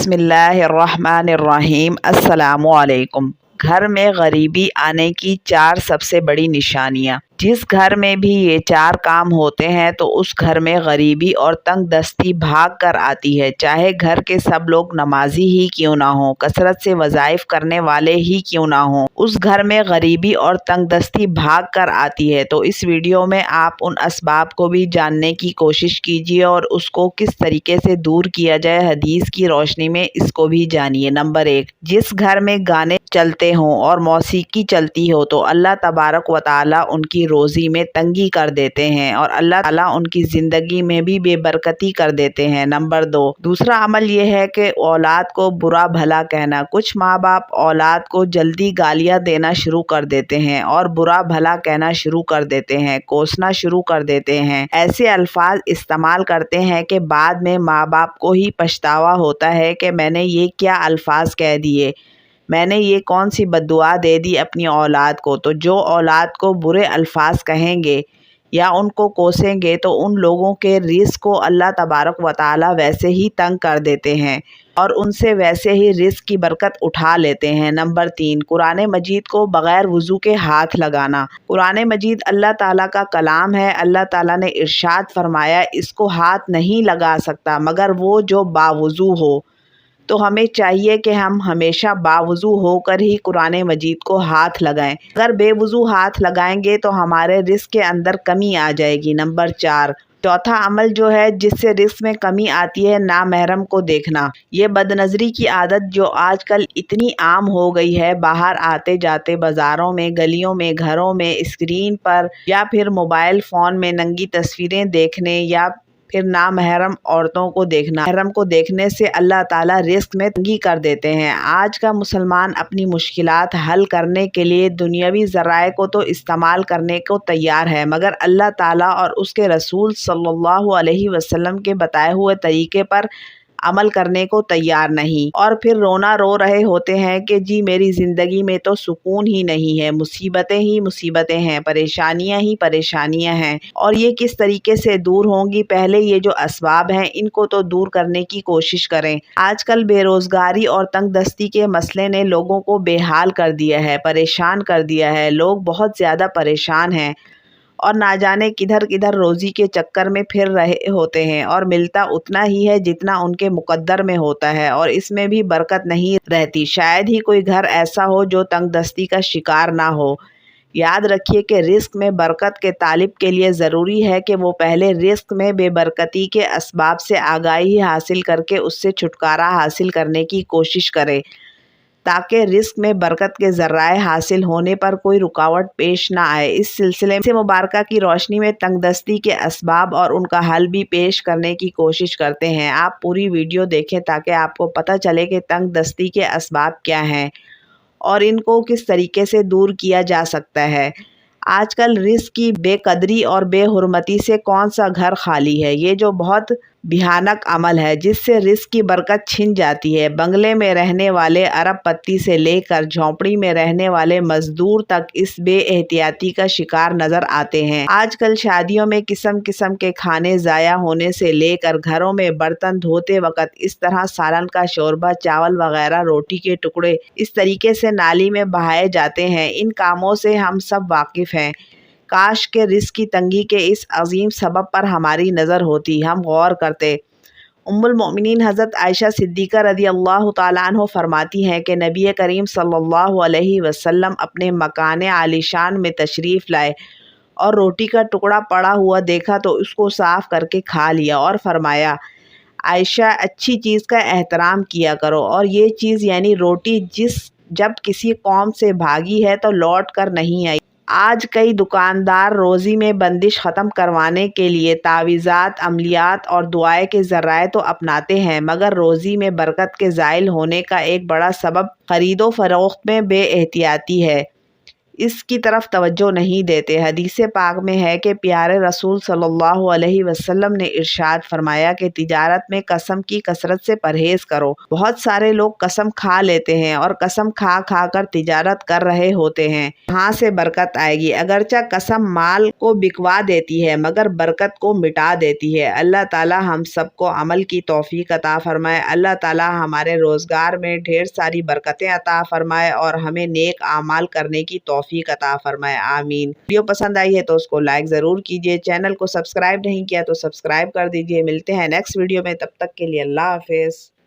बिस्मिल्लाहिर्रहमानिर्रहीम। अस्सलामुअलैकुम। घर में गरीबी आने की 4 सबसे बड़ी निशानियाँ। जिस घर में भी ये 4 काम होते हैं तो उस घर में गरीबी और तंगदस्ती भाग कर आती है, चाहे घर के सब लोग नमाजी ही क्यों ना हों, कसरत से वज़ाइफ करने वाले ही क्यों ना हों, उस घर में गरीबी और तंगदस्ती भाग कर आती है। तो इस वीडियो में आप उन असबाब को भी जानने की कोशिश कीजिए और उसको किस तरीके से दूर किया जाए, हदीस की रोशनी में इसको भी जानिए। नंबर 1, जिस घर में गाने चलते हों और मौसीकी चलती हो तो अल्लाह तबारक व ताला उनकी रोज़ी में तंगी कर देते हैं और अल्लाह ताला उनकी ज़िंदगी में भी बेबरकती कर देते हैं। नंबर 2, दूसरा अमल यह है कि औलाद को बुरा भला कहना। कुछ माँ बाप औलाद को जल्दी गालियाँ देना शुरू कर देते हैं और बुरा भला कहना शुरू कर देते हैं, कोसना शुरू कर देते हैं। ऐसे अल्फाज इस्तेमाल करते हैं कि बाद में माँ बाप को ही पछतावा होता है कि मैंने ये क्या अल्फाज कह दिए, मैंने ये कौन सी बद्दुआ दे दी अपनी औलाद को। तो जो औलाद को बुरे अल्फाज कहेंगे या उनको कोसेंगे तो उन लोगों के रिज़्क़ को अल्लाह तबारक व ताला वैसे ही तंग कर देते हैं और उनसे वैसे ही रिज़्क़ की बरकत उठा लेते हैं। नंबर 3, कुरान मजीद को बग़ैर वज़ू के हाथ लगाना। कुरान मजीद अल्लाह ताला का कलाम है। अल्लाह ताला ने इरशाद फरमाया, इसको हाथ नहीं लगा सकता मगर वो जो बावज़ू हो। तो हमें चाहिए कि हम हमेशा बावज़ू होकर ही कुरान मजीद को हाथ लगाएं। अगर बेवज़ू हाथ लगाएंगे तो हमारे रिज़्क़ के अंदर कमी आ जाएगी। नंबर 4, चौथा अमल जो है जिससे रिज़्क़ में कमी आती है, नामहरम को देखना। ये बदनज़री की आदत जो आजकल इतनी आम हो गई है, बाहर आते जाते बाज़ारों में, गलियों में, घरों में, स्क्रीन पर या फिर मोबाइल फ़ोन में नंगी तस्वीरें देखने या फिर नामहरम औरतों को देखना। महरम को देखने से अल्लाह ताला रिज़्क़ में तंगी कर देते हैं। आज का मुसलमान अपनी मुश्किलात हल करने के लिए दुनियावी ज़राए को तो इस्तेमाल करने को तैयार है मगर अल्लाह ताला और उसके रसूल सल्लल्लाहु अलैहि वसल्लम के बताए हुए तरीके पर अमल करने को तैयार नहीं, और फिर रोना रो रहे होते हैं कि जी मेरी ज़िंदगी में तो सुकून ही नहीं है, मुसीबतें ही मुसीबतें हैं, परेशानियां ही परेशानियां हैं। और ये किस तरीके से दूर होंगी? पहले ये जो असबाब हैं इनको तो दूर करने की कोशिश करें। आजकल बेरोज़गारी और तंगदस्ती के मसले ने लोगों को बेहाल कर दिया है, परेशान कर दिया है। लोग बहुत ज़्यादा परेशान हैं और ना जाने किधर किधर रोज़ी के चक्कर में फिर रहे होते हैं और मिलता उतना ही है जितना उनके मुकद्दर में होता है और इसमें भी बरकत नहीं रहती। शायद ही कोई घर ऐसा हो जो तंगदस्ती का शिकार ना हो। याद रखिए कि रिज़्क़ में बरकत के तालिब के लिए ज़रूरी है कि वो पहले रिज़्क़ में बेबरकती के असबाब से आगाही हासिल करके उससे छुटकारा हासिल करने की कोशिश करे ताकि रिज़्क़ में बरकत के ज़राए हासिल होने पर कोई रुकावट पेश ना आए। इस सिलसिले से मुबारका की रोशनी में तंगदस्ती के असबाब और उनका हल भी पेश करने की कोशिश करते हैं। आप पूरी वीडियो देखें ताकि आपको पता चले कि तंगदस्ती के असबाब क्या हैं और इनको किस तरीके से दूर किया जा सकता है। आजकल रिज़्क़ की बेकदरी और बेहुरमती से कौन सा घर खाली है? ये जो बहुत भयानक अमल है जिससे रिज़्क़ की बरकत छिन जाती है। बंगले में रहने वाले अरबपति से लेकर झोंपड़ी में रहने वाले मजदूर तक इस बेएहतियाती का शिकार नज़र आते हैं। आजकल शादियों में किस्म किस्म के खाने ज़ाया होने से लेकर घरों में बर्तन धोते वक़्त इस तरह सालन का शोरबा, चावल वगैरह, रोटी के टुकड़े इस तरीके से नाली में बहाए जाते हैं। इन कामों से हम सब वाकिफ़ हैं। काश के रिज़्क़ की तंगी के इस अजीम सबब पर हमारी नज़र होती, हम गौर करते। उम्मुल मोमिनीन हज़रत आयशा सिद्दीक़ा रज़ियल्लाहु ताला अन्हा फरमाती हैं कि नबी करीम सल्लल्लाहु अलैहि वसल्लम अपने मकान आलीशान में तशरीफ़ लाए और रोटी का टुकड़ा पड़ा हुआ देखा तो उसको साफ़ करके खा लिया और फरमाया, आयशा अच्छी चीज़ का एहतराम किया करो। और ये चीज़ यानी रोटी जब किसी कौम से भागी है तो लौट कर नहीं आई। आज कई दुकानदार रोज़ी में बंदिश ख़त्म करवाने के लिए तावीज़ात, अमलियात और दुआएं के ज़राए तो अपनाते हैं मगर रोज़ी में बरकत के ज़ाइल होने का एक बड़ा सबब ख़रीदो फ़रोख्त में बेएहतियाती है। اس کی طرف توجہ نہیں دیتے۔ حدیث پاک میں ہے کہ پیارے رسول صلی اللہ علیہ وسلم نے ارشاد فرمایا کہ تجارت میں قسم کی کثرت سے پرہیز کرو۔ بہت سارے لوگ قسم کھا لیتے ہیں اور قسم کھا کھا کر تجارت کر رہے ہوتے ہیں، کہاں سے برکت آئے گی؟ اگرچہ قسم مال کو بکوا دیتی ہے مگر برکت کو مٹا دیتی ہے۔ اللہ تعالی ہم سب کو عمل کی توفیق عطا فرمائے۔ اللہ تعالی ہمارے روزگار میں ڈھیر ساری برکتیں عطا فرمائے اور ہمیں نیک اعمال کرنے کی توفیق عطا فرمائے، آمین۔ ویڈیو پسند آئی ہے تو اس کو لائک ضرور کیجیے، چینل کو سبسکرائب نہیں کیا تو سبسکرائب کر دیجیے۔ ملتے ہیں نیکسٹ ویڈیو میں، تب تک کے لیے اللہ حافظ۔